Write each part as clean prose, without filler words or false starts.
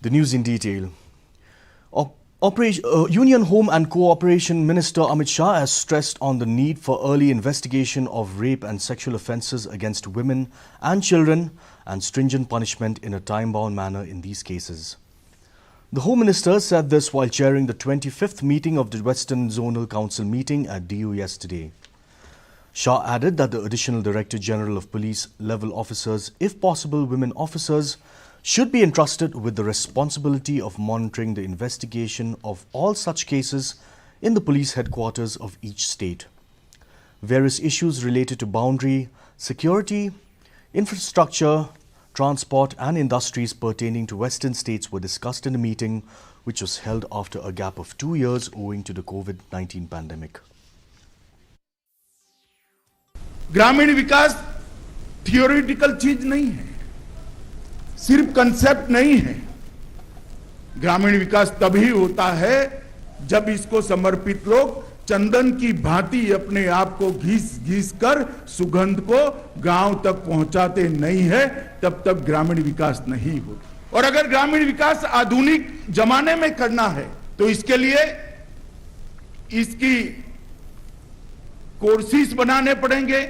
The news in detail. Union Home and Cooperation Minister Amit Shah has stressed on the need for early investigation of rape and sexual offences against women and children and stringent punishment in a time-bound manner in these cases. The Home Minister said this while chairing the 25th meeting of the Western Zonal Council meeting at DU yesterday. Shah added that the Additional Director General of Police level officers, if possible women officers, should be entrusted with the responsibility of monitoring the investigation of all such cases in the police headquarters of each state. Various issues related to boundary, security, infrastructure, transport and industries pertaining to Western states were discussed in a meeting which was held after a gap of 2 years owing to the COVID-19 pandemic. ग्रामीण विकास theoretical चीज नहीं है, सिर्फ concept नहीं है। ग्रामीण विकास तभी होता है जब इसको समर्पित लोग चंदन की भांति अपने आप को घिस घिस कर सुगंध को गांव तक पहुंचाते नहीं है, तब तक ग्रामीण विकास नहीं होता। और अगर ग्रामीण विकास आधुनिक जमाने में करना है तो इसके लिए इसकी कोर्सेस बनाने पड़ेंगे,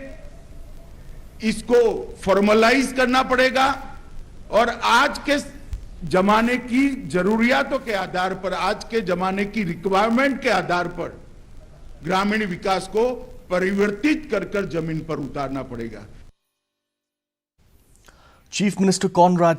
इसको फॉर्मलाइज करना पड़ेगा और आज के जमाने की जरूरियातों के आधार पर, आज के जमाने की रिक्वायरमेंट के आधार पर ग्रामीण विकास को परिवर्तित कर जमीन पर उतारना पड़ेगा। Chief Minister Conrad